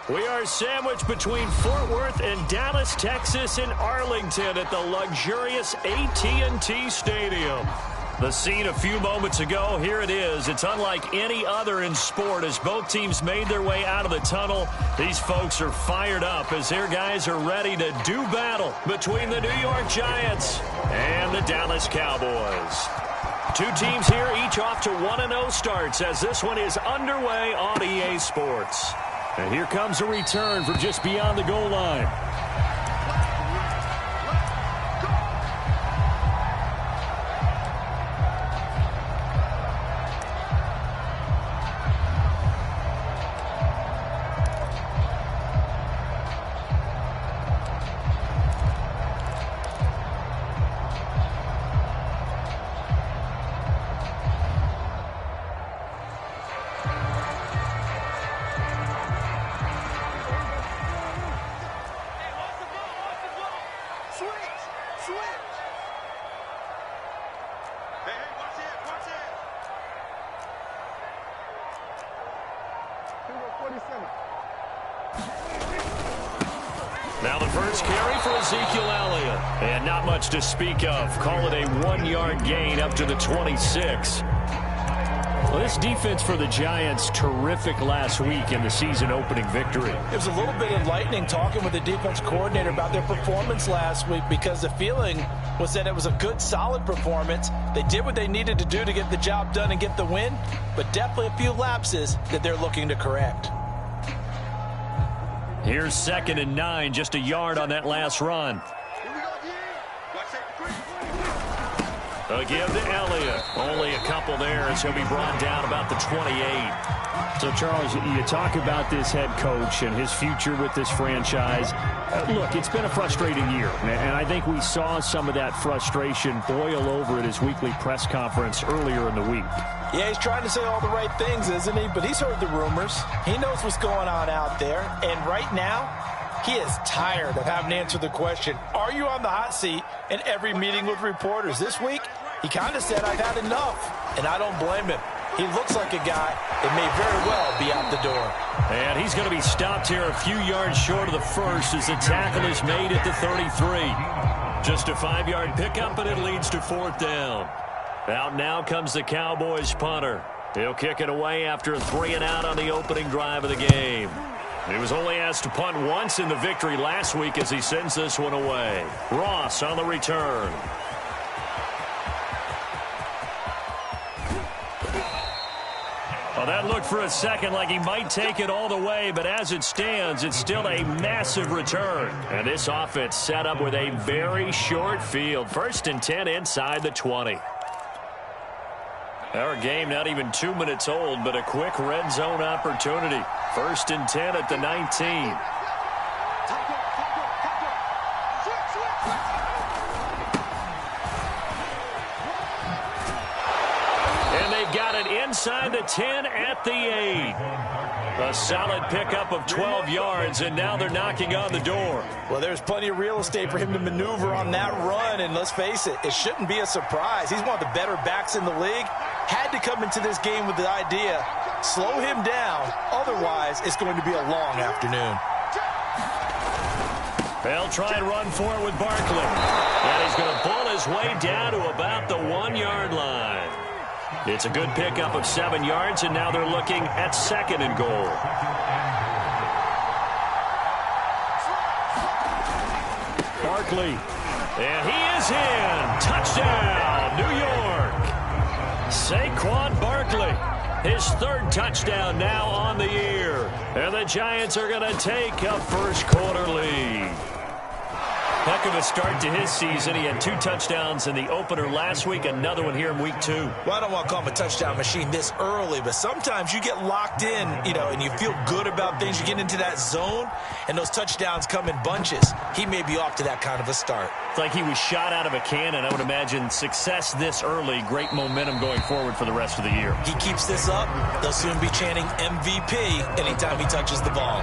We are sandwiched between Fort Worth and Dallas, Texas in Arlington at the luxurious AT&T Stadium. The scene a few moments ago, here it is. It's unlike any other in sport as both teams made their way out of the tunnel. These folks are fired up as their guys are ready to do battle between the New York Giants and the Dallas Cowboys. Two teams here, each off to 1-0 starts as this one is underway on EA Sports. And here comes a return from just beyond the goal line. Now the first carry for Ezekiel Elliott. And not much to speak of. Call it a 1-yard gain up to the 26. Well, this defense for the Giants, terrific last week in the season-opening victory. It was a little bit enlightening talking with the defense coordinator about their performance last week because the feeling was that it was a good, solid performance. They did what they needed to do to get the job done and get the win, but definitely a few lapses that they're looking to correct. Here's 2nd and 9, just a yard on that last run. A give to Elliott. Only a couple there as he'll be brought down about the 28. So, Charles, you talk about this head coach and his future with this franchise. Look, it's been a frustrating year, and I think we saw some of that frustration boil over at his weekly press conference earlier in the week. Yeah, he's trying to say all the right things, isn't he? But he's heard the rumors. He knows what's going on out there. And right now, he is tired of having to answer the question, are you on the hot seat in every meeting with reporters? This week, he kind of said, I've had enough. And I don't blame him. He looks like a guy that may very well be out the door. And he's going to be stopped here a few yards short of the first as the tackle is made at the 33. Just a 5-yard pickup, and it leads to 4th down. Out now comes the Cowboys punter. He'll kick it away after a 3-and-out on the opening drive of the game. He was only asked to punt once in the victory last week as he sends this one away. Ross on the return. Well, that looked for a second like he might take it all the way, but as it stands, it's still a massive return. And this offense set up with a very short field. 1st and 10 inside the 20. Our game not even 2 minutes old, but a quick red zone opportunity. 1st and 10 at the 19. And they've got it inside the 10 at the 8. A solid pickup of 12 yards, and now they're knocking on the door. Well, there's plenty of real estate for him to maneuver on that run, and let's face it, it shouldn't be a surprise. He's one of the better backs in the league. Had to come into this game with the idea, slow him down, otherwise it's going to be a long afternoon. They'll try and run for it with Barkley. And he's going to pull his way down to about the 1-yard line. It's a good pickup of 7 yards, and now they're looking at 2nd and goal. Barkley. And he is in. Touchdown, New York. Saquon Barkley. His 3rd touchdown now on the year. And the Giants are going to take a first-quarter lead. Heck of a start to his season. He had 2 touchdowns in the opener last week, another one here in week 2. Well, I don't want to call him a touchdown machine this early, but sometimes you get locked in, and you feel good about things. You get into that zone, and those touchdowns come in bunches. He may be off to that kind of a start. It's like he was shot out of a cannon. I would imagine success this early, great momentum going forward for the rest of the year. He keeps this up, they'll soon be chanting MVP anytime he touches the ball.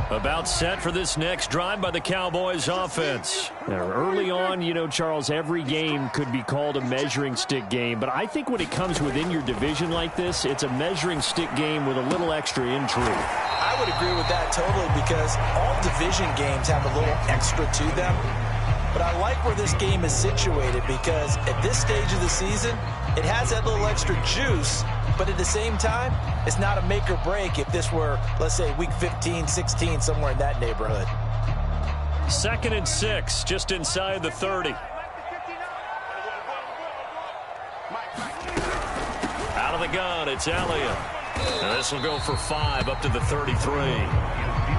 About set for this next drive by the Cowboys offense. Now, early on, you know, Charles, every game could be called a measuring stick game. But I think when it comes within your division like this, it's a measuring stick game with a little extra intrigue. I would agree with that totally because all division games have a little extra to them. But I like where this game is situated because at this stage of the season, it has that little extra juice. But at the same time, it's not a make or break if this were, let's say, week 15, 16, somewhere in that neighborhood. 2nd and 6, just inside the 30. Out of the gun, it's Elliott. And this will go for 5 up to the 33.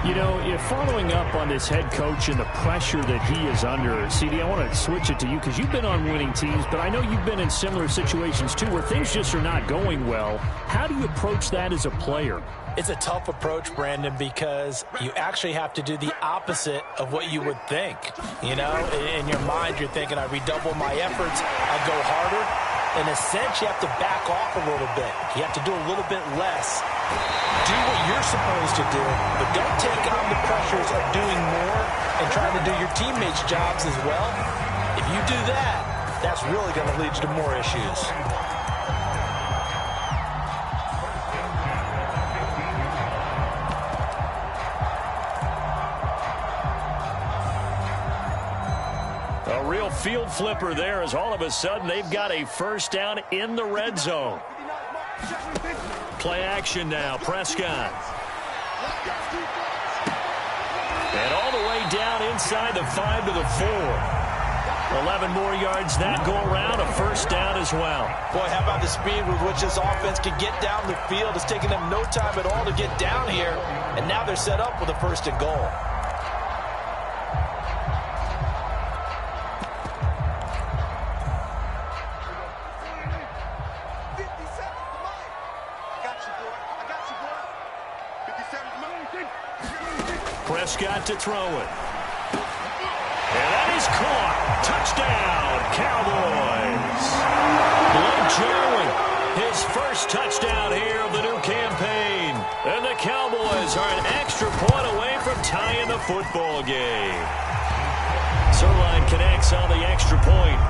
You know, if following up on this head coach and the pressure that he is under, CD, I want to switch it to you because you've been on winning teams, but I know you've been in similar situations too where things just are not going well. How do you approach that as a player? It's a tough approach, Brandon, because you actually have to do the opposite of what you would think. You know, in your mind, you're thinking, I redouble my efforts, I go harder. In a sense, you have to back off a little bit. You have to do a little bit less. Do what you're supposed to do, but don't take on the pressures of doing more and trying to do your teammates' jobs as well. If you do that, that's really going to lead you to more issues. A real field flipper there as all of a sudden they've got a first down in the red zone. Play action now, Prescott. And all the way down inside the 5 to the 4. 11 more yards that go around, a first down as well. Boy, how about the speed with which this offense can get down the field? It's taking them no time at all to get down here, and now they're set up with a 1st and goal. Prescott to throw it. And that is caught. Touchdown, Cowboys. Blake Jarwin, his first touchdown here of the new campaign. And the Cowboys are an extra point away from tying the football game. Zerline connects on the extra point.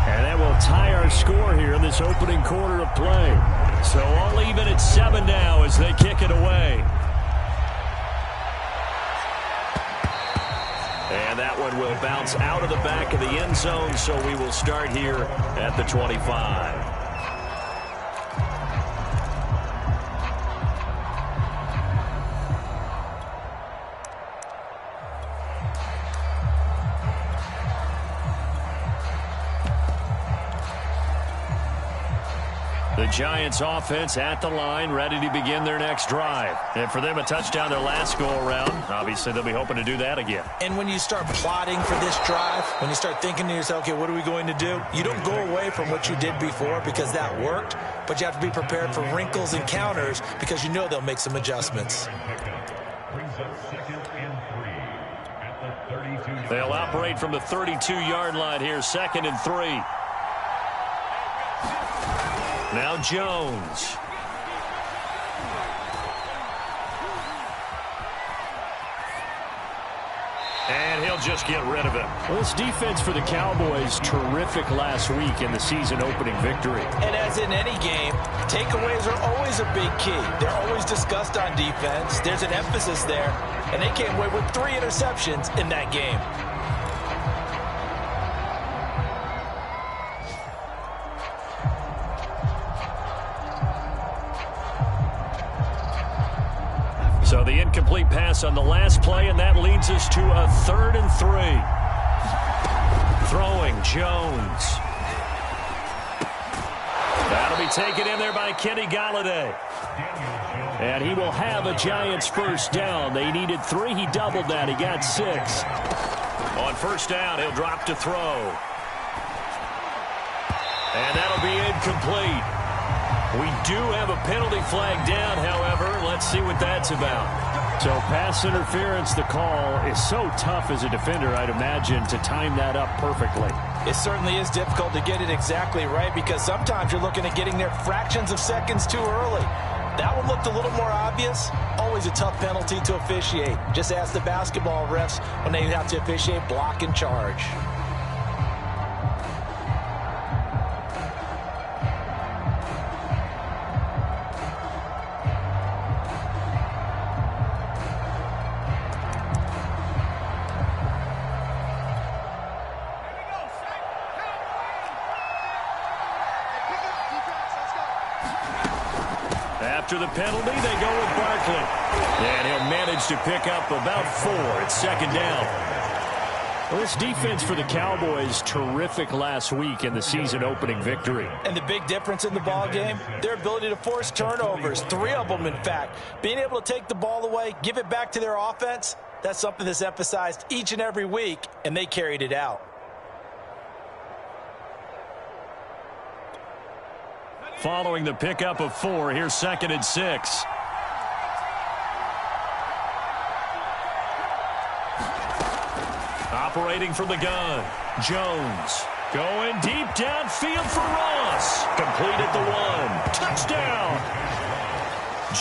And that will tie our score here in this opening quarter of play. So all even at 7 now as they kick it away. And that one will bounce out of the back of the end zone, so we will start here at the 25. The Giants offense at the line, ready to begin their next drive. And for them, a touchdown their last go-around. Obviously, they'll be hoping to do that again. And when you start plotting for this drive, when you start thinking to yourself, okay, what are we going to do? You don't go away from what you did before because that worked, but you have to be prepared for wrinkles and counters because you know they'll make some adjustments. They'll operate from the 32-yard line here, 2nd and 3. Now Jones. And he'll just get rid of it. Well, this defense for the Cowboys, terrific last week in the season-opening victory. And as in any game, takeaways are always a big key. They're always discussed on defense. There's an emphasis there. And they came away with 3 interceptions in that game. So the incomplete pass on the last play, and that leads us to a 3rd and 3. Throwing, Jones. That'll be taken in there by Kenny Golladay. And he will have a Giants first down. They needed 3. He doubled that. He got 6. On first down, he'll drop to throw. And that'll be incomplete. We do have a penalty flag down, however. Let's see what that's about. So pass interference, the call is so tough as a defender, I'd imagine, to time that up perfectly. It certainly is difficult to get it exactly right because sometimes you're looking at getting there fractions of seconds too early. That one looked a little more obvious. Always a tough penalty to officiate. Just ask the basketball refs when they have to officiate block and charge. After the penalty, they go with Barkley. And he'll manage to pick up about 4. It's second down. Well, this defense for the Cowboys, terrific last week in the season-opening victory. And the big difference in the ball game, their ability to force turnovers, 3 of them, in fact. Being able to take the ball away, give it back to their offense, that's something that's emphasized each and every week, and they carried it out. Following the pickup of 4, here's second and 6. Operating from the gun, Jones. Going deep downfield for Ross. Complete at the 1. Touchdown.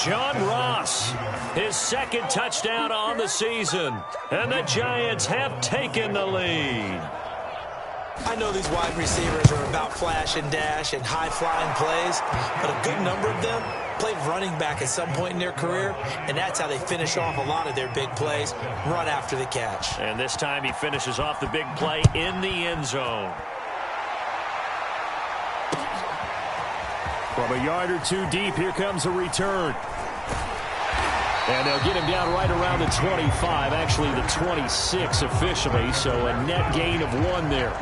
John Ross, his second touchdown on the season. And the Giants have taken the lead. I know these wide receivers are about flash and dash and high-flying plays, but a good number of them played running back at some point in their career, and that's how they finish off a lot of their big plays, run after the catch. And this time he finishes off the big play in the end zone. From a yard or 2 deep, here comes a return. And they'll get him down right around the 25, actually the 26 officially, so a net gain of 1 there.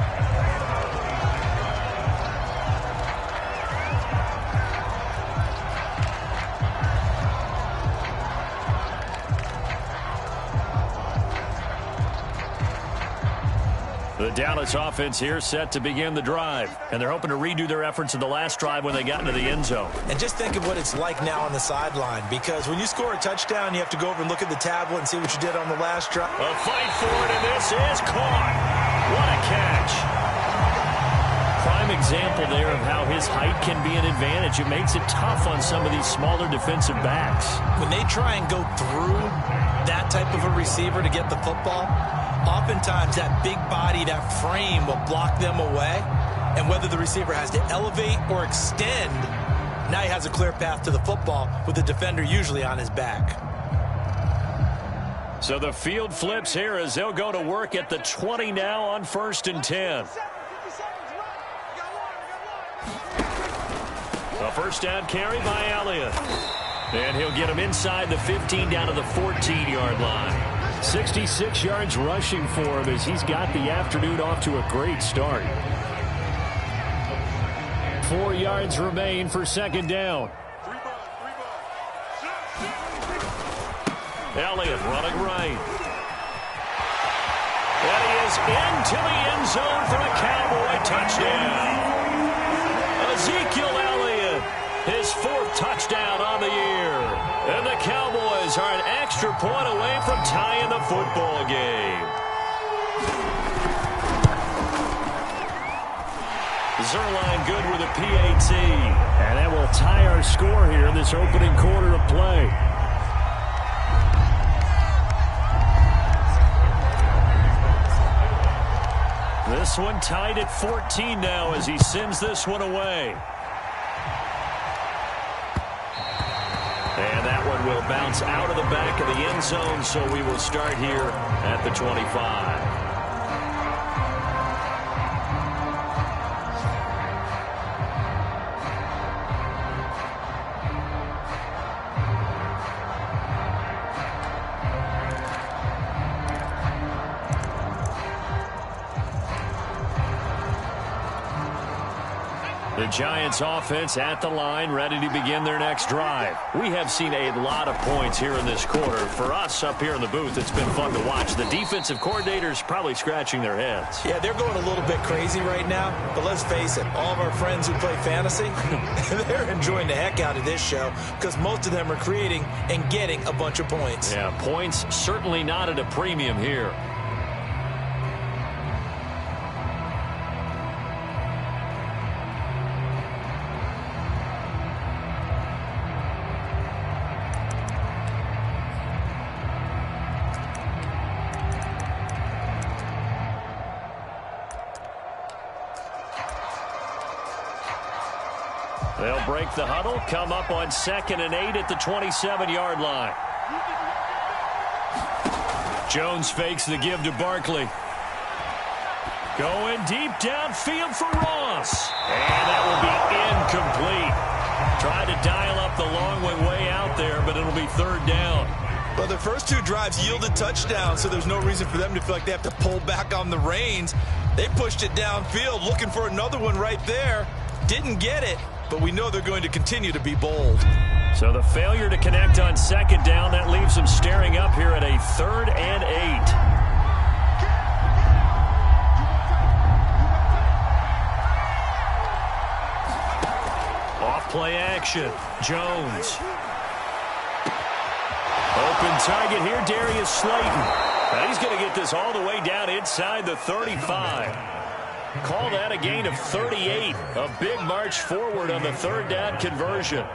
The Dallas offense here set to begin the drive, and they're hoping to redo their efforts in the last drive when they got into the end zone. And just think of what it's like now on the sideline, because when you score a touchdown, you have to go over and look at the tablet and see what you did on the last drive. A fight for it, and this is caught. What a catch. Prime example there of how his height can be an advantage. It makes it tough on some of these smaller defensive backs. When they try and go through that type of a receiver to get the football, oftentimes that big body, that frame will block them away. And whether the receiver has to elevate or extend, now he has a clear path to the football with the defender usually on his back. So the field flips here as they'll go to work at the 20 now on 1st and 10. A first down carry by Elliott. And he'll get him inside the 15 down to the 14-yard line. 66 yards rushing for him as he's got the afternoon off to a great start. 4 yards remain for second down. Elliott running right. And he is into the end zone for a Cowboy touchdown. Ezekiel Elliott, his 4th touchdown on the year. And the Cowboys are an extra point away from tying the football game. Zerline good with a PAT. And that will tie our score here in this opening quarter of play. This one tied at 14 now as he sends this one away. And that one will bounce out of the back of the end zone, so we will start here at the 25. The Giants offense at the line, ready to begin their next drive. We have seen a lot of points here in this quarter. For us up here in the booth, it's been fun to watch. The defensive coordinators probably scratching their heads. Yeah, they're going a little bit crazy right now, but let's face it, all of our friends who play fantasy, they're enjoying the heck out of this show because most of them are creating and getting a bunch of points. Yeah, points certainly not at a premium here. They'll break the huddle, come up on 2nd and 8 at the 27-yard line. Jones fakes the give to Barkley. Going deep downfield for Ross. And that will be incomplete. Tried to dial up the long one way out there, but it'll be 3rd down. Well, the first 2 drives yielded touchdowns, so there's no reason for them to feel like they have to pull back on the reins. They pushed it downfield, looking for another one right there. Didn't get it, but we know they're going to continue to be bold. So the failure to connect on 2nd down, that leaves them staring up here at a 3rd and 8. Play action. Jones. Open target here, Darius Slayton. Now he's going to get this all the way down inside the 35. Call that a gain of 38. A big march forward on the 3rd down conversion.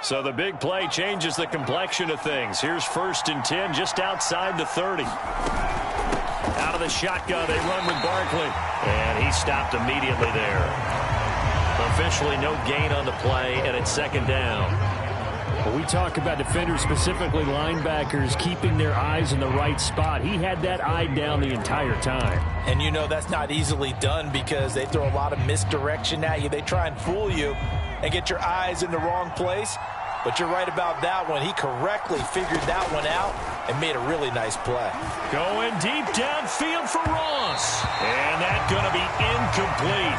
So the big play changes the complexion of things. Here's 1st and 10 just outside the 30. Out of the shotgun, they run with Barkley. And he stopped immediately there. Officially no gain on the play, and it's 2nd down. Well, we talk about defenders, specifically linebackers, keeping their eyes in the right spot. He had that eye down the entire time. And you know that's not easily done because they throw a lot of misdirection at you. They try and fool you and get your eyes in the wrong place. But you're right about that one. He correctly figured that one out and made a really nice play. Going deep downfield for Ross. And that's going to be incomplete.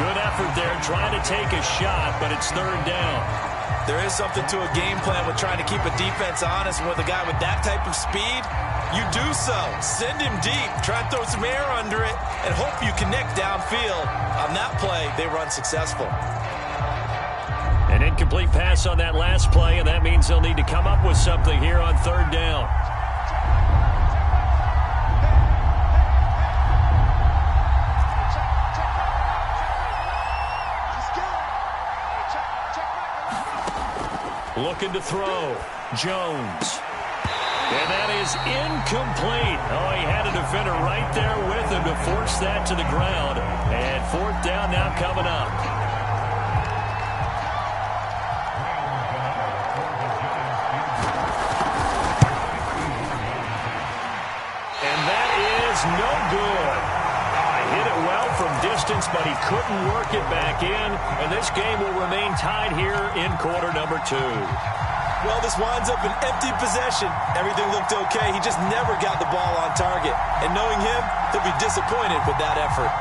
Good effort there trying to take a shot, but it's 3rd down. There is something to a game plan with trying to keep a defense honest. And with a guy with that type of speed, you do so. Send him deep. Try and throw some air under it and hope you connect downfield. On that play, they run successful. An incomplete pass on that last play, and that means they'll need to come up with something here on 3rd down. Looking to throw. Jones. And that is incomplete. Oh, he had a defender right there with him to force that to the ground. And 4th down now coming up. No good. Hit it well from distance, but he couldn't work it back in. And this game will remain tied here in quarter number 2. Well, this winds up an empty possession. Everything looked okay. He just never got the ball on target. And knowing him, he'll be disappointed with that effort.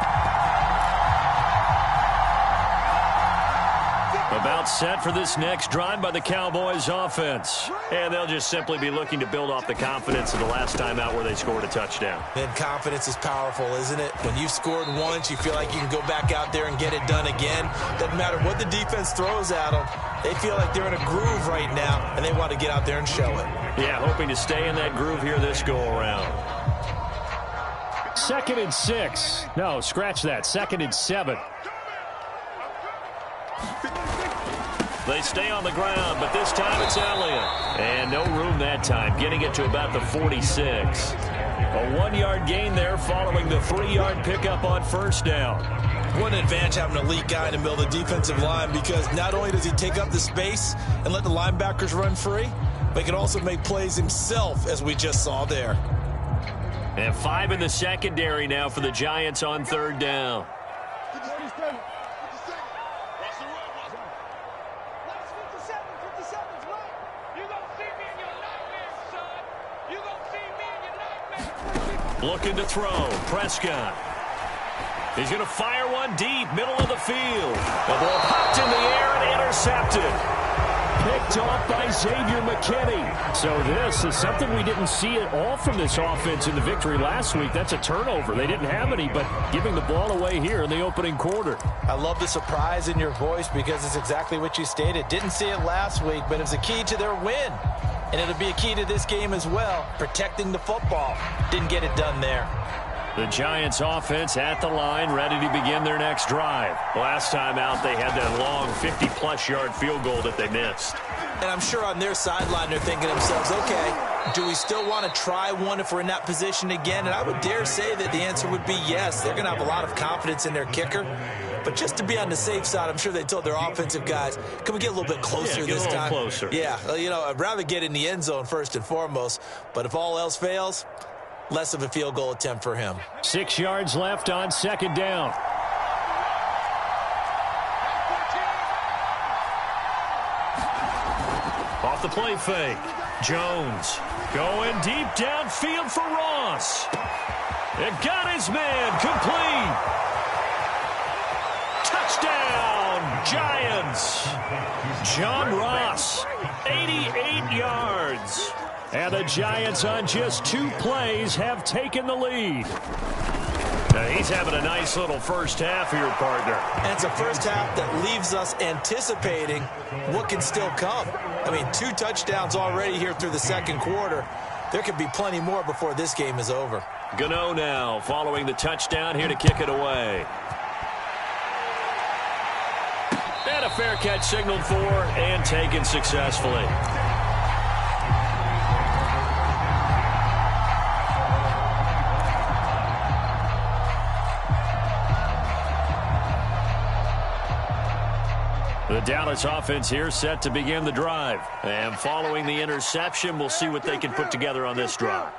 About set for this next drive by the Cowboys offense. And they'll just simply be looking to build off the confidence of the last time out where they scored a touchdown. And confidence is powerful, isn't it? When you've scored once, you feel like you can go back out there and get it done again. Doesn't matter what the defense throws at them. They feel like they're in a groove right now, and they want to get out there and show it. Yeah, hoping to stay in that groove here this go-around. 2nd and 6. No, scratch that. 2nd and 7. They stay on the ground, but this time it's Elliott. And no room that time, getting it to about the 46. A 1-yard gain there following the 3-yard pickup on 1st down. What an advantage having an elite guy in the middle of the defensive line, because not only does he take up the space and let the linebackers run free, but he can also make plays himself, as we just saw there. And 5 in the secondary now for the Giants on 3rd down. Looking to throw. Prescott. He's going to fire one deep, middle of the field. The ball popped in the air and intercepted. picked off by Xavier McKinney. So this is something we didn't see at all from this offense in the victory last week. That's a turnover. They didn't have any, but giving the ball away here in the opening quarter. I love the surprise in your voice because it's exactly what you stated. Didn't see it last week, but it was a key to their win. And it'll be a key to this game as well, protecting the football. Didn't get it done there. The Giants offense at the line, ready to begin their next drive. Last time out, they had that long 50-plus yard field goal that they missed. And I'm sure on their sideline they're thinking to themselves, okay, do we still want to try one if we're in that position again? And I would dare say that the answer would be yes. They're going to have a lot of confidence in their kicker. But just to be on the safe side, I'm sure they told their offensive guys, can we get a little bit closer this time? Closer. Yeah, I'd rather get in the end zone first and foremost. But if all else fails, less of a field goal attempt for him. 6 yards left on second down. Off the play fake. Jones going deep downfield for Ross. It got his man complete. Touchdown, Giants. John Ross, 88 yards. And the Giants on just 2 plays have taken the lead. Now he's having a nice little first half here, partner. And it's a first half that leaves us anticipating what can still come. I mean, 2 touchdowns already here through the second quarter. There could be plenty more before this game is over. Gano now following the touchdown here to kick it away. And a fair catch signaled for and taken successfully. The Dallas offense here set to begin the drive. And following the interception, we'll see what they can put together on this drive.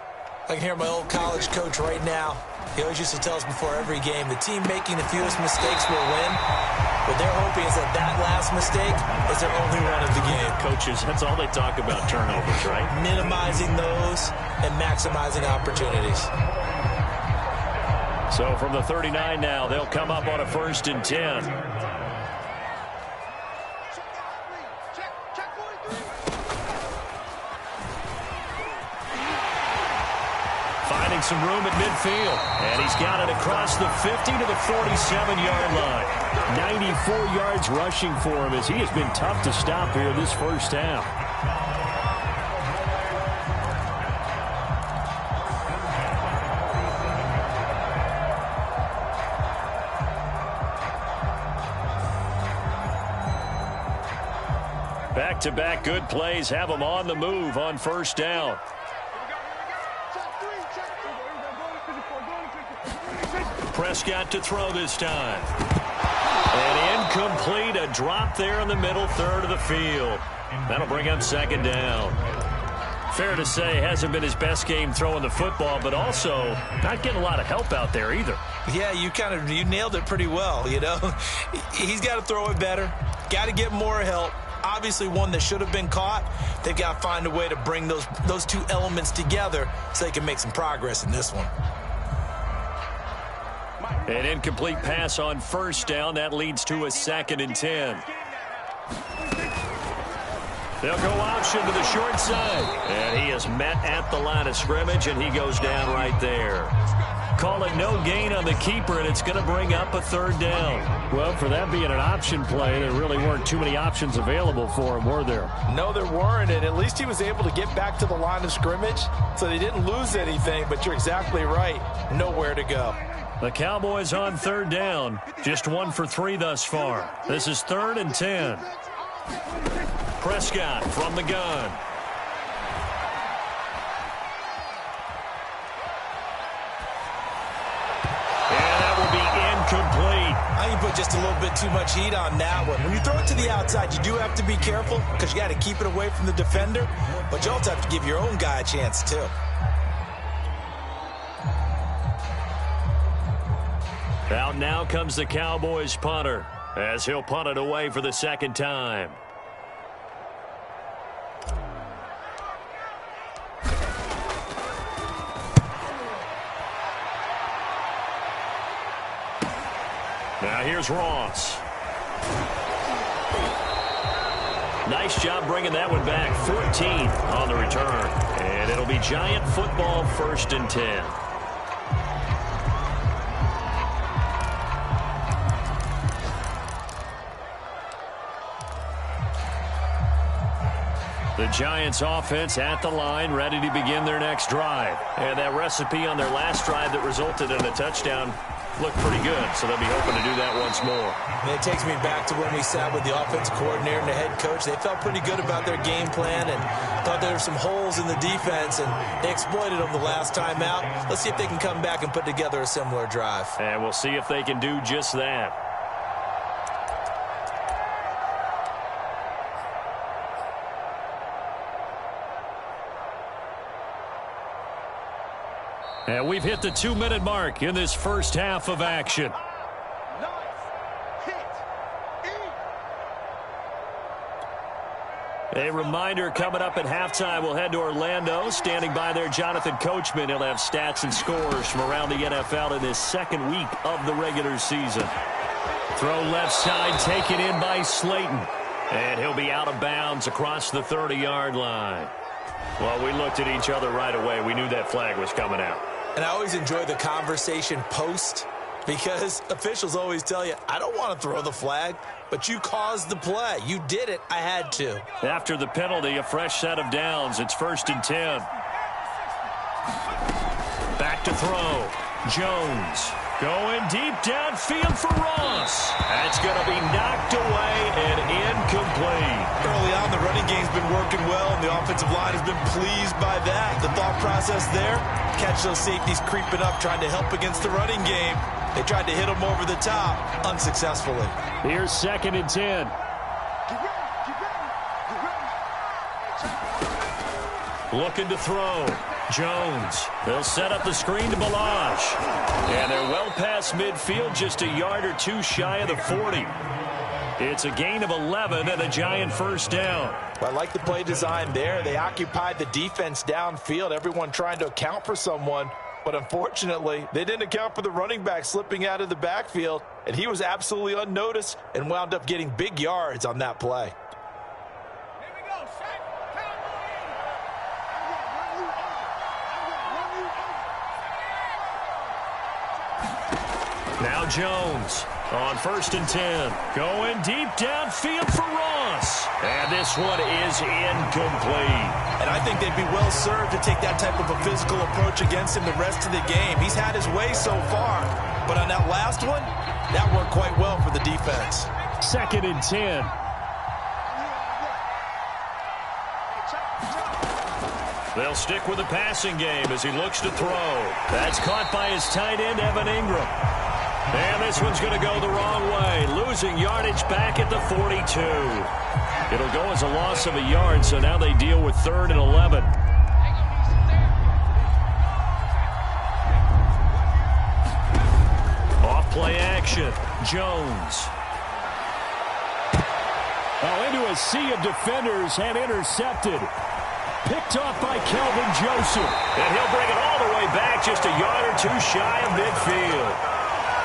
I can hear my old college coach right now. He always used to tell us before every game, the team making the fewest mistakes will win. What they're hoping is that last mistake is their only one of the game. Coaches, that's all they talk about, turnovers, right? Minimizing those and maximizing opportunities. So from the 39 now, they'll come up on a 1st and 10. Finding some room at midfield. And he's got it across the 50 to the 47-yard line. 94 yards rushing for him as he has been tough to stop here this first half. Back-to-back good plays have them on the move on first down. Prescott to throw this time. And incomplete, a drop there in the middle third of the field. That'll bring up second down. Fair to say, hasn't been his best game throwing the football, but also not getting a lot of help out there either. Yeah, you nailed it pretty well, He's got to throw it better. Got to get more help. Obviously one that should have been caught. They've got to find a way to bring those 2 elements together so they can make some progress in this one. An incomplete pass on first down. That leads to a 2nd and 10. They'll go option to the short side. And he is met at the line of scrimmage, and he goes down right there. Call it no gain on the keeper, and it's going to bring up a 3rd down. Well, for that being an option play, there really weren't too many options available for him, were there? No, there weren't, and at least he was able to get back to the line of scrimmage, so they didn't lose anything, but you're exactly right. Nowhere to go. The Cowboys on 3rd down. Just 1 for 3 thus far. This is 3rd and 10. Prescott from the gun. And that will be incomplete. I think you put just a little bit too much heat on that one. When you throw it to the outside, you do have to be careful because you got to keep it away from the defender, but you also have to give your own guy a chance too. Out now comes the Cowboys punter as he'll punt it away for the 2nd time. Now here's Ross. Nice job bringing that one back. 14 on the return. And it'll be Giant football, 1st and 10. The Giants offense at the line, ready to begin their next drive. And that recipe on their last drive that resulted in a touchdown looked pretty good, so they'll be hoping to do that once more. And it takes me back to when we sat with the offensive coordinator and the head coach. They felt pretty good about their game plan and thought there were some holes in the defense, and they exploited them the last time out. Let's see if they can come back and put together a similar drive. And we'll see if they can do just that. And we've hit the 2-minute mark in this first half of action. A reminder coming up at halftime, we'll head to Orlando. Standing by there, Jonathan Coachman. He'll have stats and scores from around the NFL in this second week of the regular season. Throw left side, taken in by Slayton. And he'll be out of bounds across the 30-yard line. Well, we looked at each other right away. We knew that flag was coming out. And I always enjoy the conversation post, because officials always tell you, I don't want to throw the flag, but you caused the play. You did it. I had to. After the penalty, a fresh set of downs. It's 1st and 10. Back to throw. Jones going deep downfield for Ross. That's going to be knocked away and incomplete. Early on, the running game's been working well, and the offensive line has been pleased by that. The thought process there, catch those safeties creeping up, trying to help against the running game. They tried to hit them over the top, unsuccessfully. Here's 2nd and 10. Looking to throw. Jones. They'll set up the screen to Balazs. And they're well past midfield, just a yard or two shy of the 40. It's a gain of 11 and a Giant first down. Well, I like the play design there. They occupied the defense downfield, everyone trying to account for someone. But unfortunately, they didn't account for the running back slipping out of the backfield, and he was absolutely unnoticed and wound up getting big yards on that play. Now Jones on 1st and 10. Going deep downfield for Ross. And this one is incomplete. And I think they'd be well served to take that type of a physical approach against him the rest of the game. He's had his way so far. But on that last one, that worked quite well for the defense. 2nd and 10. They'll stick with the passing game as he looks to throw. That's caught by his tight end, Evan Ingram. And this one's going to go the wrong way. Losing yardage back at the 42. It'll go as a loss of a yard, so now they deal with 3rd and 11. Off play action. Jones. Oh, into a sea of defenders and intercepted. Picked off by Kelvin Joseph. And he'll bring it all the way back, just a yard or two shy of midfield.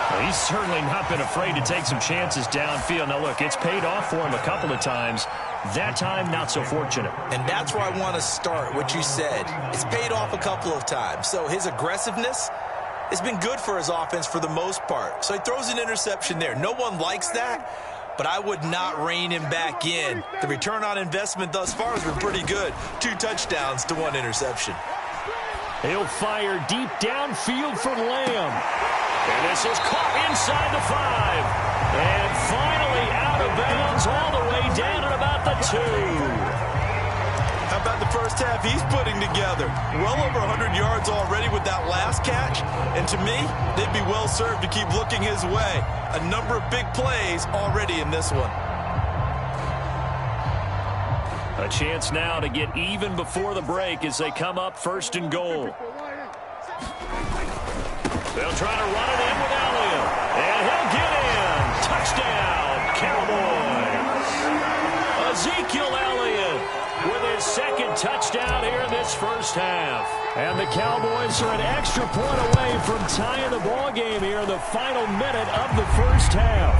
Well, he's certainly not been afraid to take some chances downfield. Now, look, it's paid off for him a couple of times. That time, not so fortunate. And that's where I want to start, what you said. It's paid off a couple of times. So his aggressiveness has been good for his offense for the most part. So he throws an interception there. No one likes that, but I would not rein him back in. The return on investment thus far has been pretty good. 2 touchdowns to 1 interception. He'll fire deep downfield for Lamb. And this is caught inside the 5. And finally out of bounds all the way down at about the 2. How about the first half he's putting together? Well over 100 yards already with that last catch. And to me, they'd be well served to keep looking his way. A number of big plays already in this one. A chance now to get even before the break as they come up 1st and goal. They'll try to run it in with Elliott. And he'll get in. Touchdown, Cowboys. Ezekiel Elliott with his 2nd touchdown here in this first half. And the Cowboys are an extra point away from tying the ball game here in the final minute of the first half.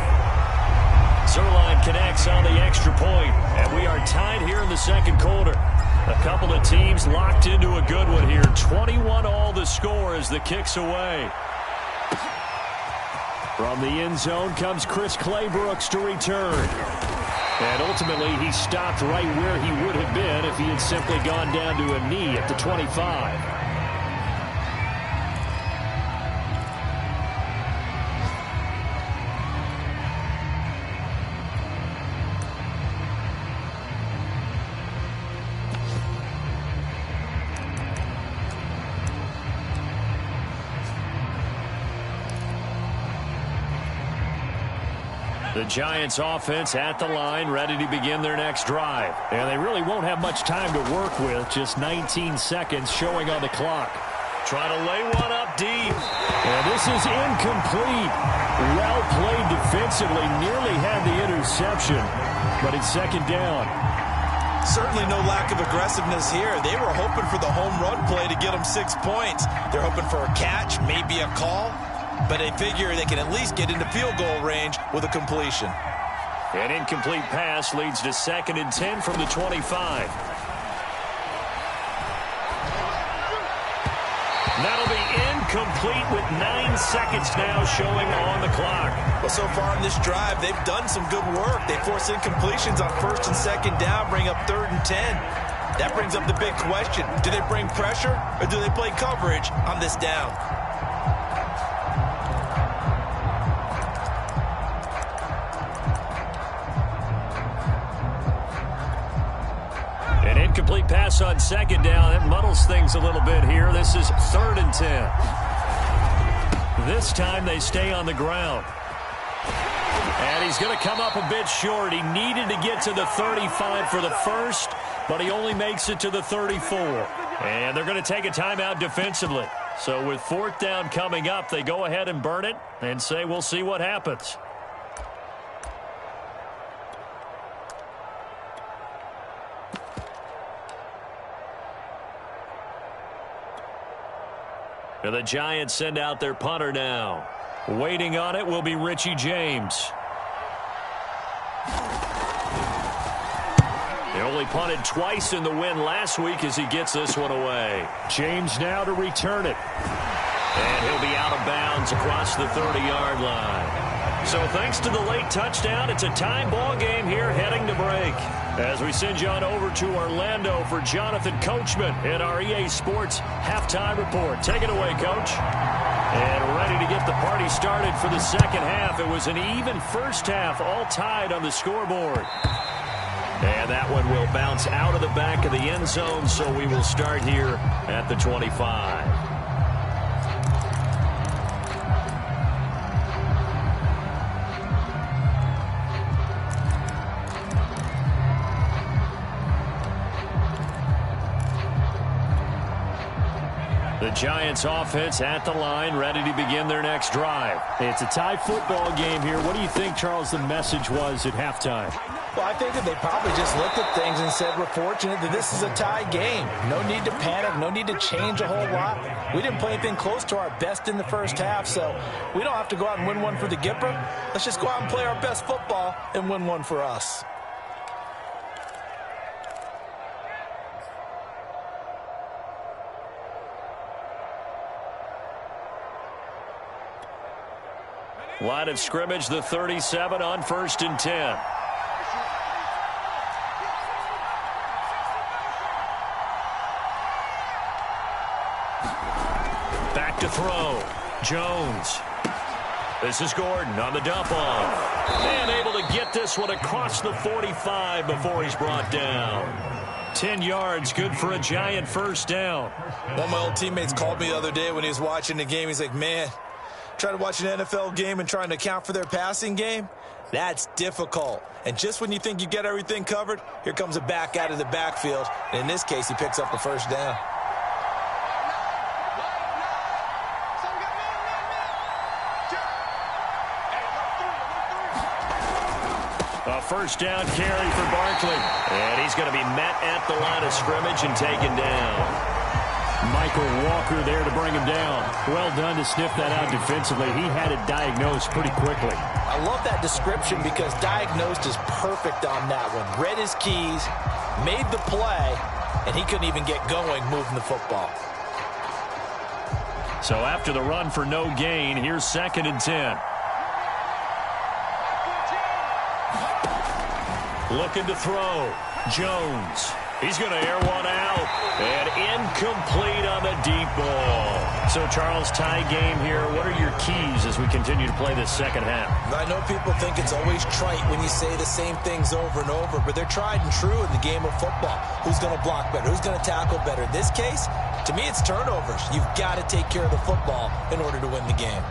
Zerline connects on the extra point, and we are tied here in the second quarter. A couple of teams locked into a good one here. 21-all the score as the kick's away. From the end zone comes Chris Claybrooks to return. And ultimately, he stopped right where he would have been if he had simply gone down to a knee at the 25. The Giants offense at the line, ready to begin their next drive. And they really won't have much time to work with, just 19 seconds showing on the clock. Trying to lay one up deep. And this is incomplete. Well played defensively, nearly had the interception, but it's second down. Certainly no lack of aggressiveness here. They were hoping for the home run play to get them 6 points. They're hoping for a catch, maybe a call. But they figure they can at least get into field goal range with a completion. An incomplete pass leads to 2nd and 10 from the 25. That'll be incomplete with 9 seconds now showing on the clock. Well, so far in this drive, they've done some good work. They force incompletions on 1st and 2nd down, bring up 3rd and 10. That brings up the big question. Do they bring pressure or do they play coverage on this down? Incomplete pass on 2nd down. That muddles things a little bit here. This is 3rd and 10. This time they stay on the ground. And he's going to come up a bit short. He needed to get to the 35 for the first, but he only makes it to the 34. And they're going to take a timeout defensively. So with 4th down coming up, they go ahead and burn it and say we'll see what happens. And the Giants send out their punter now. Waiting on it will be Richie James. They only punted twice in the win last week as he gets this one away. James now to return it. And he'll be out of bounds across the 30-yard line. So thanks to the late touchdown, it's a tie ball game here heading to break. As we send you on over to Orlando for Jonathan Coachman in our EA Sports Halftime Report. Take it away, Coach. And ready to get the party started for the second half. It was an even first half, all tied on the scoreboard. And that one will bounce out of the back of the end zone, so we will start here at the 25. The Giants offense at the line, ready to begin their next drive. It's a tie football game here. What do you think, Charles, the message was at halftime? Well, I think that they probably just looked at things and said, we're fortunate that this is a tie game. No need to panic, no need to change a whole lot. We didn't play anything close to our best in the first half, so we don't have to go out and win one for the Gipper. Let's just go out and play our best football and win one for us. Line of scrimmage, the 37 on 1st and 10. Back to throw. Jones. This is Gordon on the dump off. And able to get this one across the 45 before he's brought down. 10 yards, good for a Giant first down. One of my old teammates called me the other day when he was watching the game. He's like, man, trying to watch an NFL game and trying to account for their passing game, that's difficult. And just when you think you get everything covered, here comes a back out of the backfield. And in this case, he picks up a first down. A first down carry for Barkley. And he's going to be met at the line of scrimmage and taken down. Michael Walker there to bring him down. Well done to sniff that out defensively. He had it diagnosed pretty quickly. I love that description because diagnosed is perfect on that one. Read his keys, made the play, and he couldn't even get going moving the football. So after the run for no gain, here's 2nd and 10. Looking to throw. Jones. He's going to air one out. And incomplete on the deep ball. So, Charles, tie game here. What are your keys as we continue to play this second half? I know people think it's always trite when you say the same things over and over, but they're tried and true in the game of football. Who's going to block better? Who's going to tackle better? In this case, to me, it's turnovers. You've got to take care of the football in order to win the game.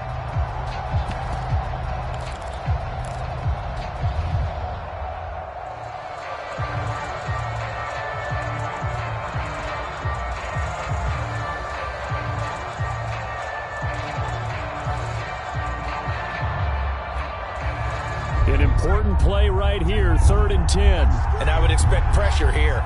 An important play right here, 3rd and 10. And I would expect pressure here.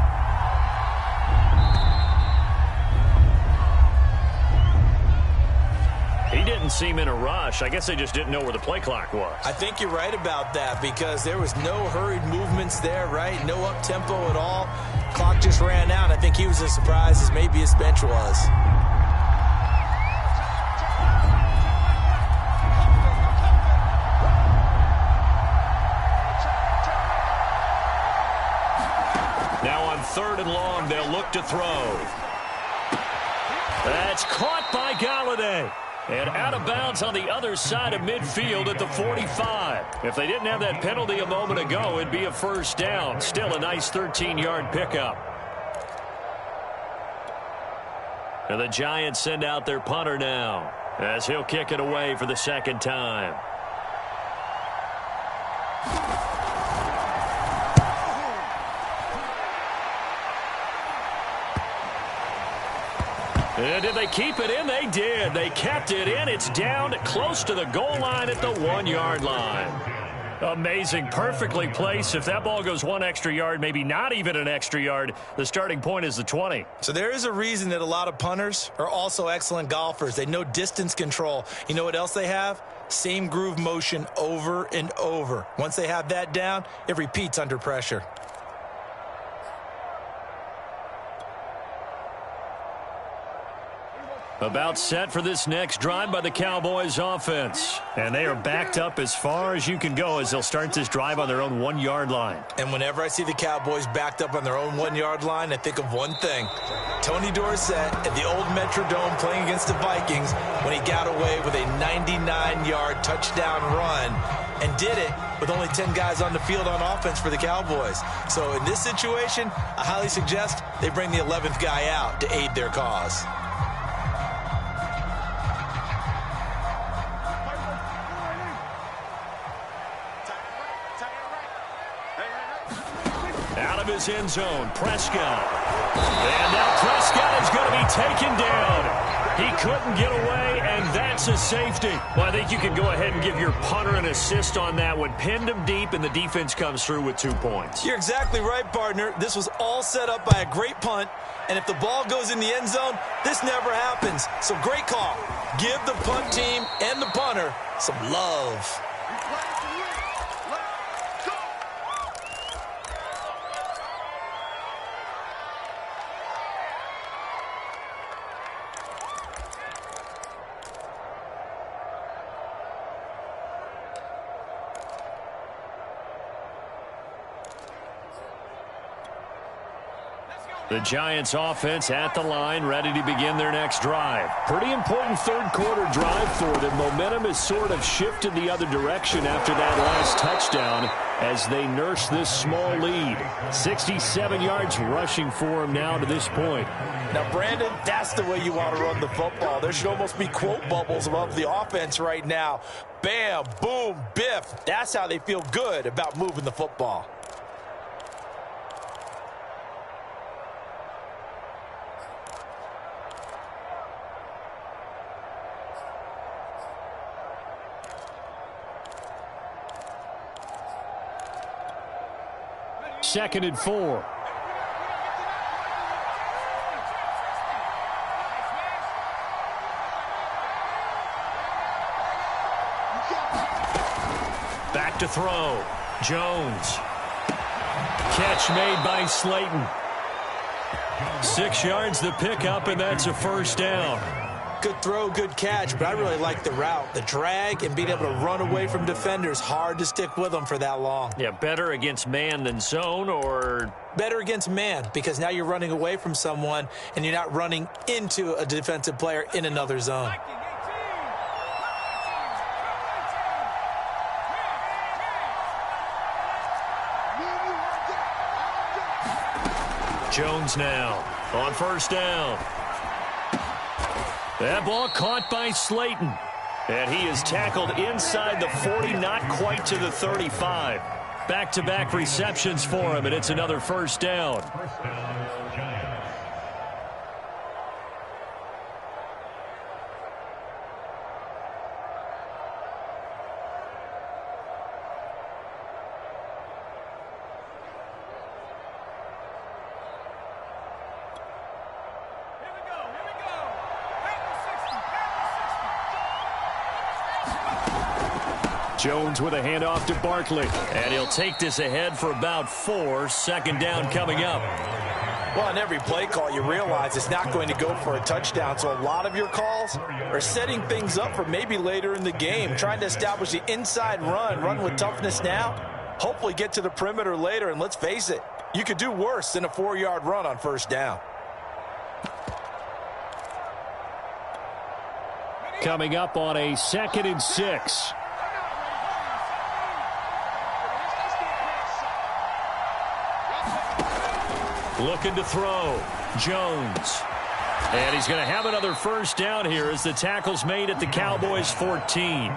He didn't seem in a rush. I guess they just didn't know where the play clock was. I think you're right about that because there was no hurried movements there, right? No up-tempo at all. Clock just ran out. I think he was as surprised as maybe his bench was. Now on 3rd and long, they'll look to throw. That's caught by Galladay. And out of bounds on the other side of midfield at the 45. If they didn't have that penalty a moment ago, it'd be a 1st down. Still a nice 13-yard pickup. And the Giants send out their punter now as he'll kick it away for the 2nd time. And did they keep it in? They did. They kept it in. It's down close to the goal line at the 1-yard line. Amazing. Perfectly placed. If that ball goes 1 extra yard, maybe not even an extra yard, the starting point is the 20. So there is a reason that a lot of punters are also excellent golfers. They know distance control. You know what else they have? Same groove motion over and over. Once they have that down, it repeats under pressure. About set for this next drive by the Cowboys offense. And they are backed up as far as you can go as they'll start this drive on their own 1-yard line. And whenever I see the Cowboys backed up on their own 1-yard line, I think of one thing. Tony Dorsett at the old Metrodome playing against the Vikings when he got away with a 99-yard touchdown run and did it with only 10 guys on the field on offense for the Cowboys. So in this situation, I highly suggest they bring the 11th guy out to aid their cause. His end zone, Prescott. And now Prescott is going to be taken down. He couldn't get away, and that's a safety. Well, I think you can go ahead and give your punter an assist on that one. Pinned him deep, and the defense comes through with 2 points. You're exactly right, partner. This was all set up by a great punt, and if the ball goes in the end zone, this never happens. So great call. Give the punt team and the punter some love. The Giants offense at the line, ready to begin their next drive. Pretty important 3rd quarter drive for them. Momentum has sort of shifted the other direction after that last touchdown as they nurse this small lead. 67 yards rushing for them now to this point. Now, Brandon, that's the way you want to run the football. There should almost be quote bubbles above the offense right now. Bam, boom, biff. That's how they feel good about moving the football. Second and 4. Back to throw. Jones. Catch made by Slayton. 6 yards the pickup, and that's a first down. Good throw, good catch, but I really like the route. The drag and being able to run away from defenders, hard to stick with them for that long. Yeah, better against man than zone, or? Better against man, because now you're running away from someone and you're not running into a defensive player in another zone. Jones now on first down. That ball caught by Slayton. And he is tackled inside the 40, not quite to the 35. Back-to-back receptions for him, and it's another first down. Jones with a handoff to Barkley. And he'll take this ahead for about 4. Second down coming up. Well, on every play call, you realize it's not going to go for a touchdown. So a lot of your calls are setting things up for maybe later in the game, trying to establish the inside run with toughness now, hopefully get to the perimeter later. And let's face it, you could do worse than a 4-yard run on first down. Coming up on a 2nd and 6. Looking to throw. Jones. And he's going to have another first down here as the tackle's made at the Cowboys' 14.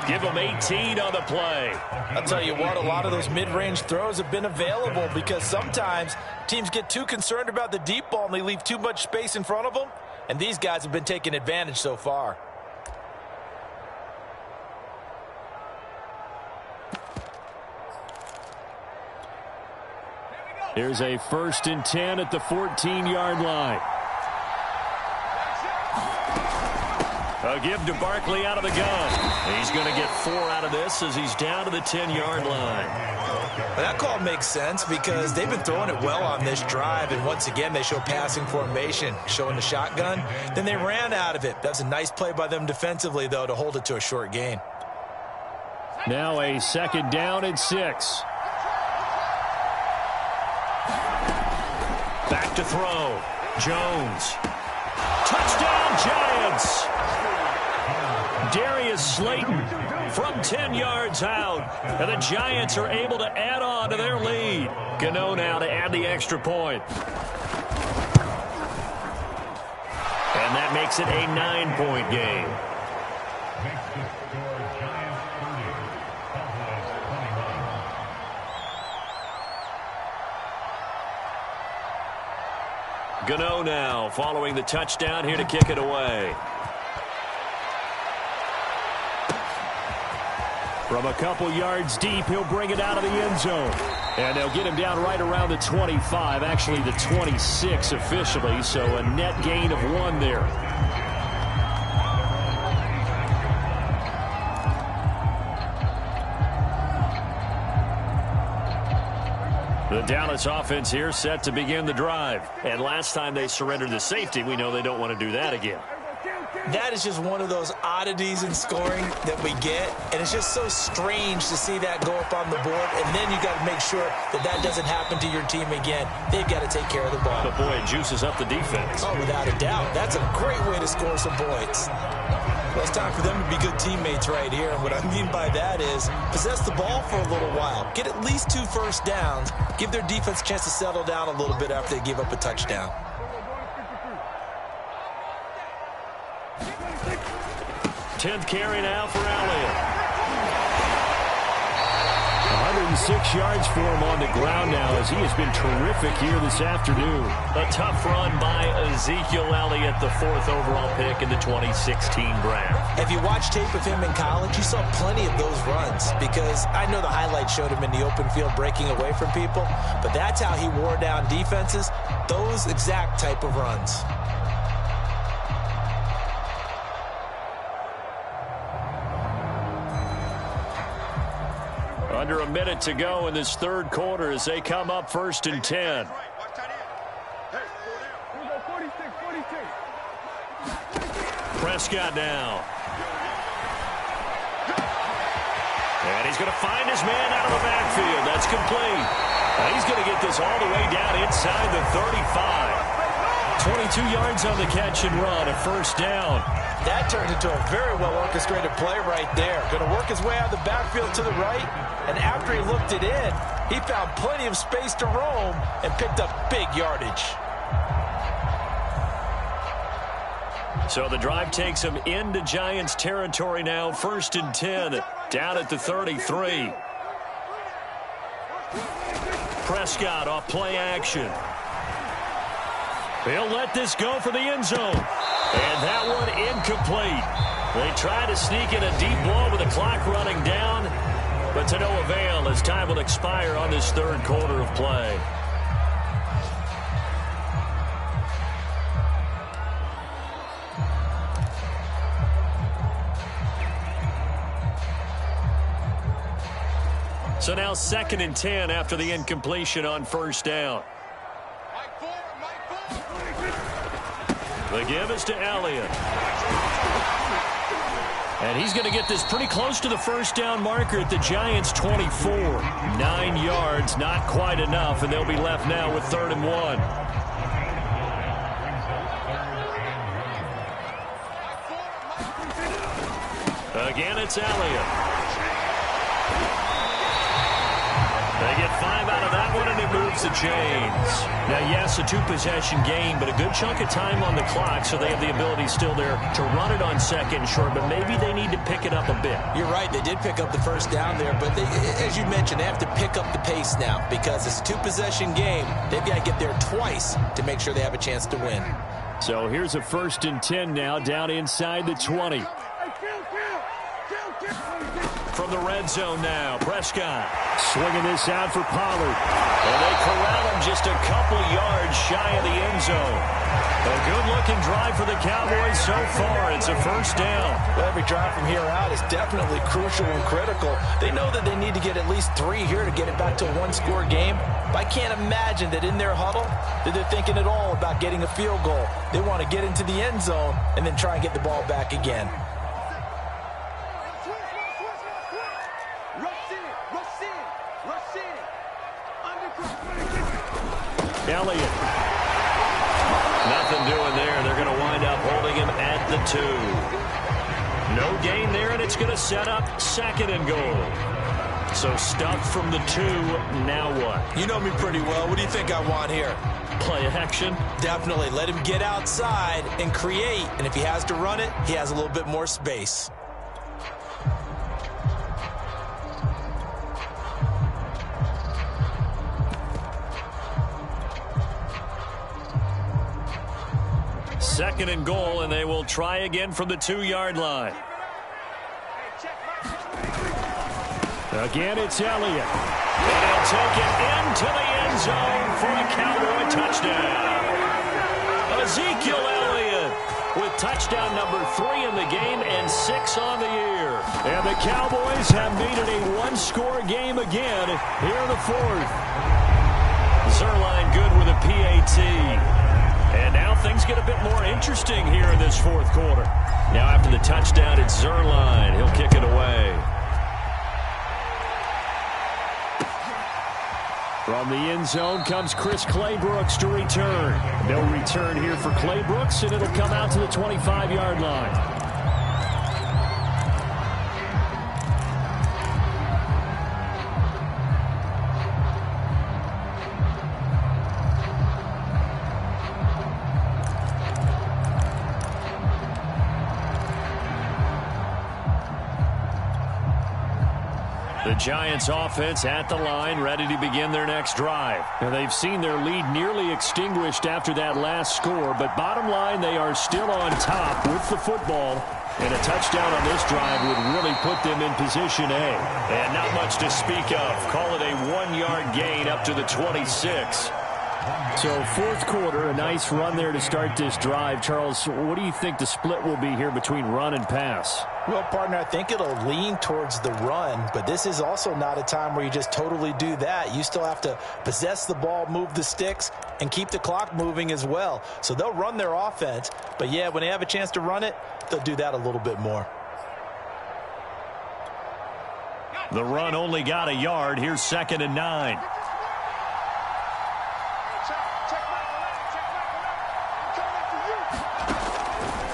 Give them 18 on the play. I'll tell you what, a lot of those mid-range throws have been available because sometimes teams get too concerned about the deep ball and they leave too much space in front of them. And these guys have been taking advantage so far. Here's a 1st and 10 at the 14-yard line. A give to Barkley out of the gun. He's going to get 4 out of this as he's down to the 10-yard line. That call makes sense because they've been throwing it well on this drive, and once again they show passing formation, showing the shotgun. Then they ran out of it. That's a nice play by them defensively, though, to hold it to a short gain. Now a 2nd down and 6. Back to throw. Jones. Touchdown, Giants. Darius Slayton from 10 yards out. And the Giants are able to add on to their lead. Gano now to add the extra point. And that makes it a 9-point game. Gano now following the touchdown here to kick it away. From a couple yards deep, he'll bring it out of the end zone. And they'll get him down right around the 25, actually the 26 officially, so a net gain of 1 there. The Dallas offense here set to begin the drive. And last time they surrendered the safety, we know they don't want to do that again. That is just one of those oddities in scoring that we get, and it's just so strange to see that go up on the board, and then you got to make sure that that doesn't happen to your team again. They've got to take care of the ball. But, boy, it juices up the defense. Oh, without a doubt. That's a great way to score some points. Well, it's time for them to be good teammates right here, and what I mean by that is possess the ball for a little while. Get at least 2 first downs. Give their defense a chance to settle down a little bit after they give up a touchdown. 10th carry now for Elliott. 106 yards for him on the ground now as he has been terrific here this afternoon. A tough run by Ezekiel Elliott, the 4th overall pick in the 2016 draft. If you watch tape of him in college, you saw plenty of those runs because I know the highlights showed him in the open field breaking away from people, but that's how he wore down defenses, those exact type of runs. Under a minute to go in this third quarter as they come up 1st and 10. Prescott now. And he's going to find his man out of the backfield. That's complete. And he's going to get this all the way down inside the 35. 22 yards on the catch and run, a first down. That turned into a very well-orchestrated play right there. Going to work his way out of the backfield to the right, and after he looked it in, he found plenty of space to roam and picked up big yardage. So the drive takes him into Giants territory now, 1st and 10, down at the 33. Prescott off play action. He'll let this go for the end zone. And that one incomplete. They try to sneak in a deep ball with the clock running down, but to no avail as time will expire on this third quarter of play. So now 2nd and 10 after the incompletion on first down. The give is to Elliott. And he's going to get this pretty close to the first down marker at the Giants' 24. 9 yards, not quite enough, and they'll be left now with 3rd and 1. Again, it's Elliott. They get 5 out of that one, and it moves the chains. Now, yes, a 2-possession game, but a good chunk of time on the clock, so they have the ability still there to run it on 2nd and short, but maybe they need to pick it up a bit. You're right. They did pick up the first down there, but they, as you mentioned, they have to pick up the pace now because it's a 2-possession game. They've got to get there twice to make sure they have a chance to win. So here's a 1st and 10 now, down inside the 20. From the red zone now, Prescott. Swinging this out for Pollard. And they corral him just a couple yards shy of the end zone. A good-looking drive for the Cowboys so far. It's a first down. Well, every drive from here out is definitely crucial and critical. They know that they need to get at least 3 here to get it back to a 1-score game. But I can't imagine that in their huddle that they're thinking at all about getting a field goal. They want to get into the end zone and then try and get the ball back again. Elliott. Nothing doing there. They're going to wind up holding him at the 2. No gain there, and it's going to set up 2nd and goal. So stuffed from the 2. Now what? You know me pretty well. What do you think I want here? Play action? Definitely. Let him get outside and create. And if he has to run it, he has a little bit more space. Second and goal, and they will try again from the 2-yard line. Again, it's Elliott. And he'll take it into the end zone for a Cowboy touchdown. Ezekiel Elliott with touchdown number 3 in the game and 6 on the year. And the Cowboys have made it a 1-score game again here in the 4th. Zerline good with a PAT. And now things get a bit more interesting here in this 4th quarter. Now after the touchdown, it's Zerline. He'll kick it away. From the end zone comes Chris Claybrooks to return. No return here for Claybrooks, and it'll come out to the 25-yard line. The Giants offense at the line, ready to begin their next drive. Now they've seen their lead nearly extinguished after that last score, but bottom line, they are still on top with the football. And a touchdown on this drive would really put them in position A. And not much to speak of. Call it a 1-yard gain up to the 26. So fourth quarter, a nice run there to start this drive. Charles, what do you think the split will be here between run and pass? Well, partner, I think it'll lean towards the run, but this is also not a time where you just totally do that. You still have to possess the ball, move the sticks, and keep the clock moving as well. So they'll run their offense, but yeah, when they have a chance to run it, they'll do that a little bit more. The run only got a yard. Here's 2nd and 9.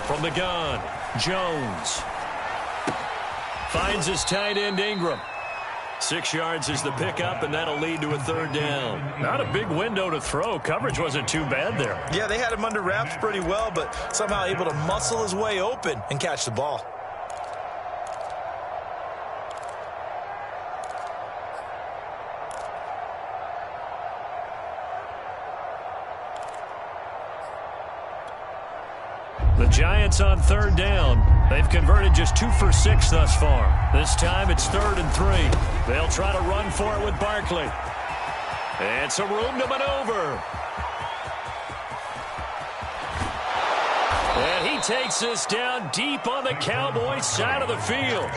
From the gun, Jones finds his tight end Ingram. 6 yards is the pickup, and that'll lead to a 3rd down. Not a big window to throw. Coverage wasn't too bad there. Yeah, they had him under wraps pretty well, but somehow able to muscle his way open and catch the ball. The Giants on 3rd down. They've converted just 2 for 6 thus far. This time it's 3rd and 3. They'll try to run for it with Barkley. And some room to maneuver. And he takes this down deep on the Cowboys' side of the field.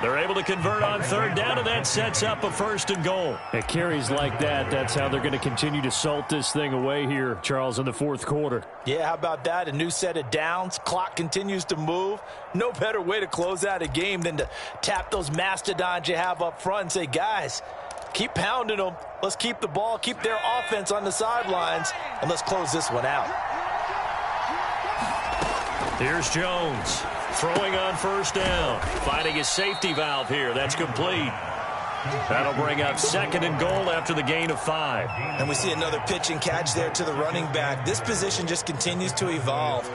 They're able to convert on 3rd down, and that sets up a 1st and goal. At carries like that, that's how they're going to continue to salt this thing away here, Charles, in the fourth quarter. Yeah, how about that? A new set of downs. Clock continues to move. No better way to close out a game than to tap those mastodons you have up front and say, guys, keep pounding them. Let's keep the ball, keep their offense on the sidelines, and let's close this one out. Here's Jones. Throwing on 1st down. Finding his safety valve here. That's complete. That'll bring up 2nd and goal after the gain of 5. And we see another pitch and catch there to the running back. This position just continues to evolve.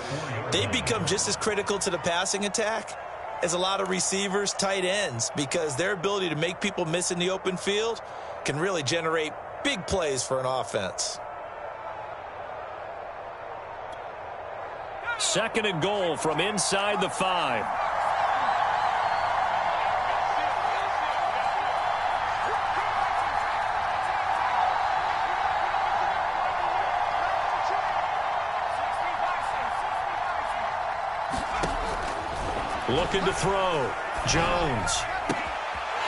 They become just as critical to the passing attack as a lot of receivers, tight ends, because their ability to make people miss in the open field can really generate big plays for an offense. 2nd and goal from inside the 5. Looking to throw. Jones.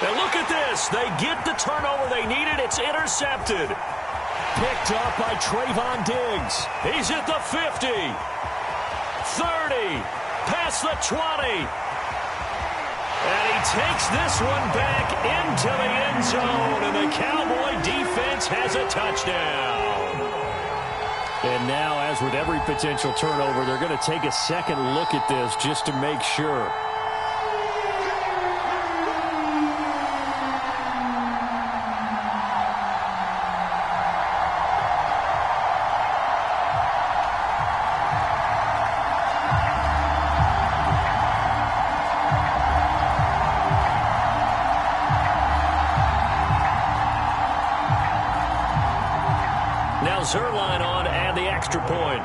And look at this. They get the turnover they needed. It's intercepted. Picked up by Trayvon Diggs. He's at the 50. 30, past the 20. And he takes this one back into the end zone, and the Cowboy defense has a touchdown. And now, as with every potential turnover, they're going to take a second look at this just to make sure. Zerline on and the extra point.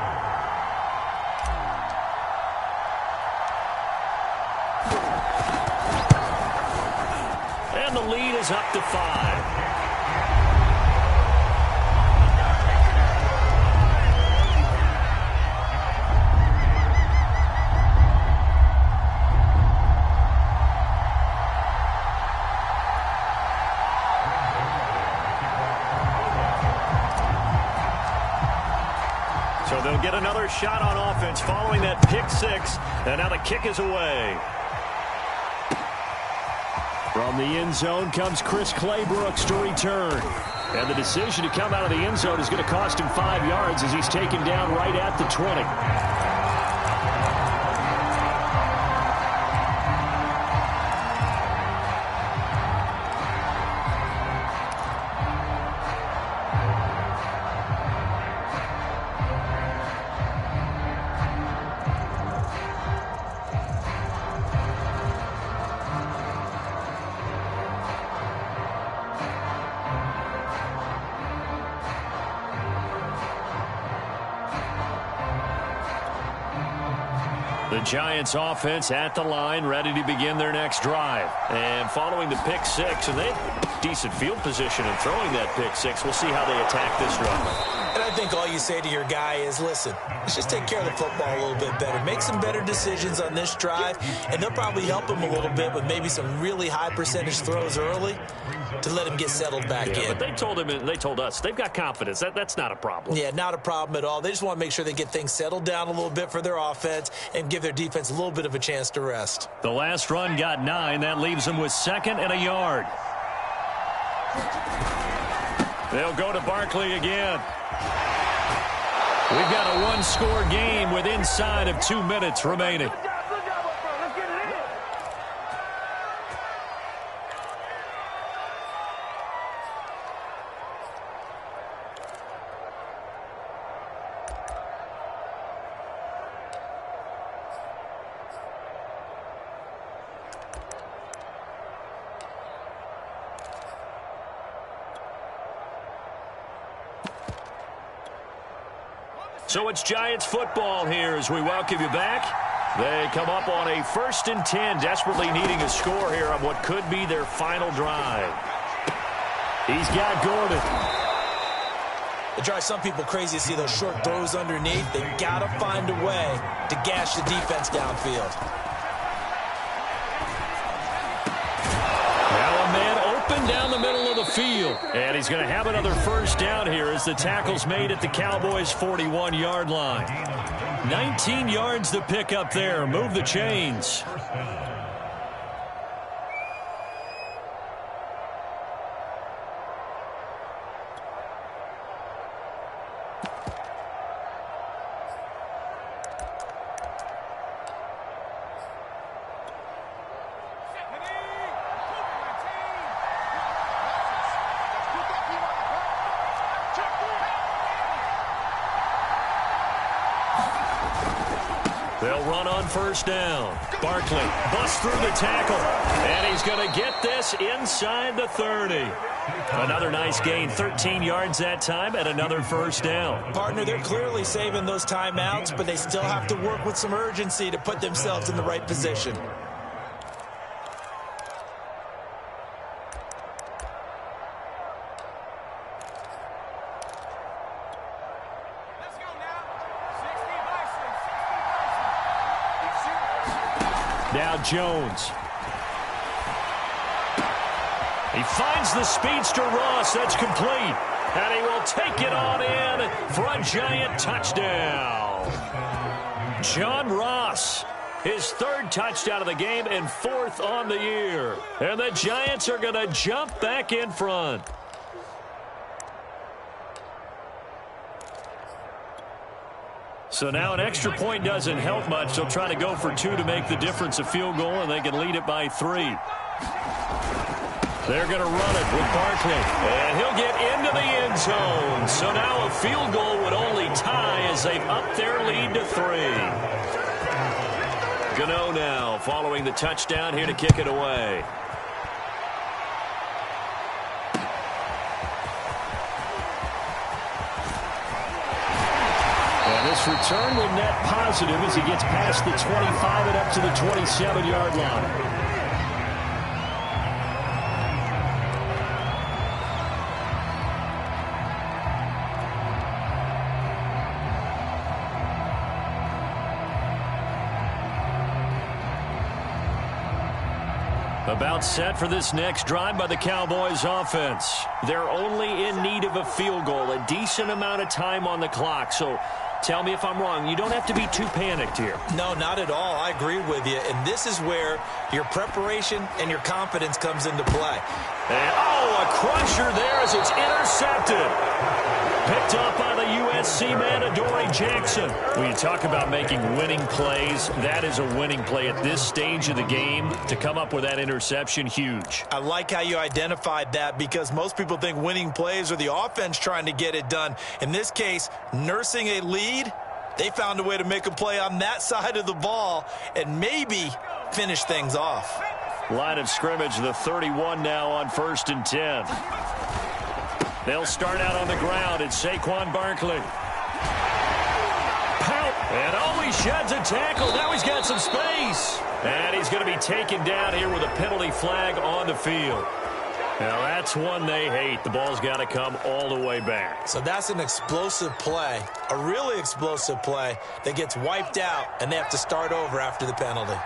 And the lead is up to 5. So they'll get another shot on offense following that pick 6. And now the kick is away. From the end zone comes Chris Claybrooks to return. And the decision to come out of the end zone is going to cost him 5 yards as he's taken down right at the 20. The Giants offense at the line, ready to begin their next drive. And following the pick 6, and they have decent field position in throwing that pick 6. We'll see how they attack this run. And I think all you say to your guy is, listen, let's just take care of the football a little bit better. Make some better decisions on this drive, and they'll probably help him a little bit with maybe some really high percentage throws early to let him get settled back in. But they told us they've got confidence. That's not a problem. Yeah, not a problem at all. They just want to make sure they get things settled down a little bit for their offense and give their defense a little bit of a chance to rest. The last run got 9. That leaves them with 2nd and a yard. They'll go to Barkley again. We've got a one-score game with inside of 2 minutes remaining. So it's Giants football here as we welcome you back. They come up on a 1st and 10, desperately needing a score here on what could be their final drive. He's got Gordon. It drives some people crazy to see those short throws underneath. They've got to find a way to gash the defense downfield. Down the middle of the field. And he's going to have another first down here as the tackle's made at the Cowboys' 41-yard line. 19 yards to pick up there. Move the chains. They'll run on first down. Barkley busts through the tackle, and he's going to get this inside the 30. Another nice gain, 13 yards that time, and another first down. Partner, they're clearly saving those timeouts, but they still have to work with some urgency to put themselves in the right position. Now Jones. He finds the speedster Ross. That's complete. And he will take it on in for a Giant touchdown. John Ross, his 3rd touchdown of the game and 4th on the year. And the Giants are going to jump back in front. So now an extra point doesn't help much. They'll try to go for 2 to make the difference a field goal, and they can lead it by 3. They're going to run it with Barkley, and he'll get into the end zone. So now a field goal would only tie as they've upped their lead to 3. Gano now following the touchdown here to kick it away. This return will net positive as he gets past the 25 and up to the 27-yard line. About set for this next drive by the Cowboys offense. They're only in need of a field goal, a decent amount of time on the clock. So tell me if I'm wrong. You don't have to be too panicked here. No, not at all. I agree with you. And this is where your preparation and your confidence comes into play. And, a crusher there as it's intercepted. Picked up by the USC man, Adoree Jackson. When you talk about making winning plays, that is a winning play at this stage of the game. To come up with that interception, huge. I like how you identified that because most people think winning plays are the offense trying to get it done. In this case, nursing a lead, they found a way to make a play on that side of the ball and maybe finish things off. Line of scrimmage, the 31 now on 1st and 10. They'll start out on the ground. It's Saquon Barkley. And he sheds a tackle. Now he's got some space. And he's going to be taken down here with a penalty flag on the field. Now that's one they hate. The ball's got to come all the way back. So that's an explosive play, a really explosive play that gets wiped out, and they have to start over after the penalty.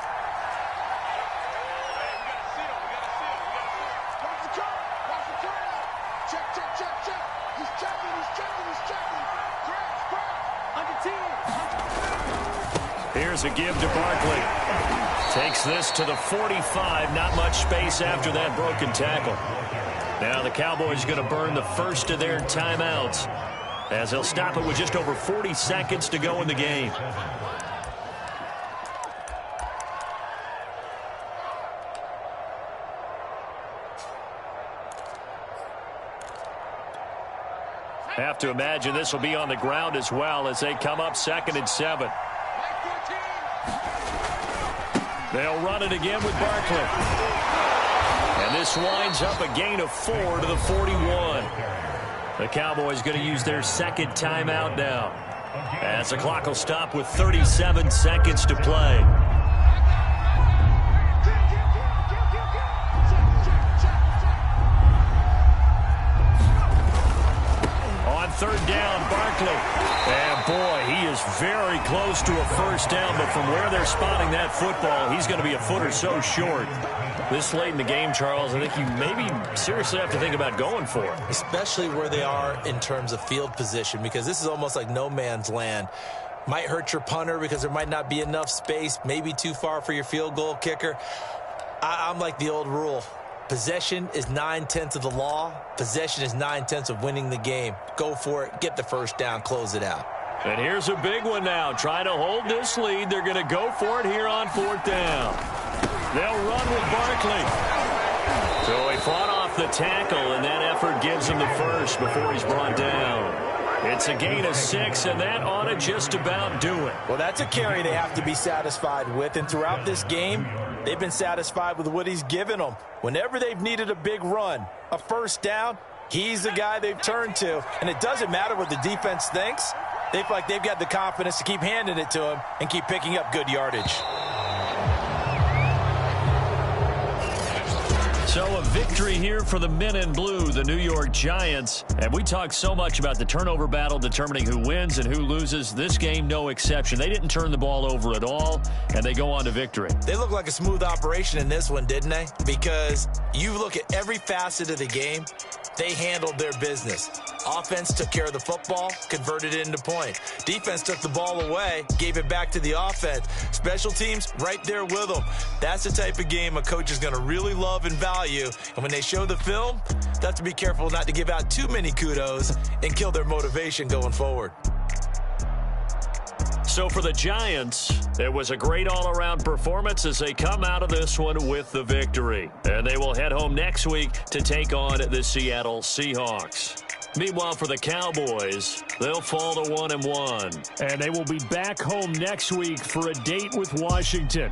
Here's a give to Barkley. Takes this to the 45. Not much space after that broken tackle. Now the Cowboys are going to burn the first of their timeouts as they'll stop it with just over 40 seconds to go in the game. Have to imagine this will be on the ground as well as they come up 2nd and 7. They'll run it again with Barkley. And this winds up a gain of 4 to the 41. The Cowboys going to use their second timeout now, as the clock will stop with 37 seconds to play. On 3rd down, Barkley. And boy, he is very close to a first down, but from where they're spotting that football, he's going to be a foot or so short. This late in the game, Charles, I think you maybe seriously have to think about going for it. Especially where they are in terms of field position, because this is almost like no man's land. Might hurt your punter because there might not be enough space, maybe too far for your field goal kicker. I'm like the old rule. Possession is 9/10 of the law. Possession is 9/10 of winning the game. Go for it. Get the first down. Close it out. And here's a big one now. Trying to hold this lead. They're going to go for it here on 4th down. They'll run with Barkley. So he fought off the tackle, and that effort gives him the first before he's brought down. It's a gain of 6, and that ought to just about do it. Well, that's a carry they have to be satisfied with, and throughout this game, they've been satisfied with what he's given them. Whenever they've needed a big run, a first down, he's the guy they've turned to. And it doesn't matter what the defense thinks. They feel like they've got the confidence to keep handing it to him and keep picking up good yardage. So a victory here for the men in blue, the New York Giants. And we talk so much about the turnover battle determining who wins and who loses. This game, no exception. They didn't turn the ball over at all, and they go on to victory. They look like a smooth operation in this one, didn't they? Because you look at every facet of the game, they handled their business. Offense took care of the football, converted it into point. Defense took the ball away, gave it back to the offense. Special teams, right there with them. That's the type of game a coach is going to really love and value. And when they show the film, they have to be careful not to give out too many kudos and kill their motivation going forward. So for the Giants, it was a great all-around performance as they come out of this one with the victory. And they will head home next week to take on the Seattle Seahawks. Meanwhile, for the Cowboys, they'll fall to 1-1. And they will be back home next week for a date with Washington.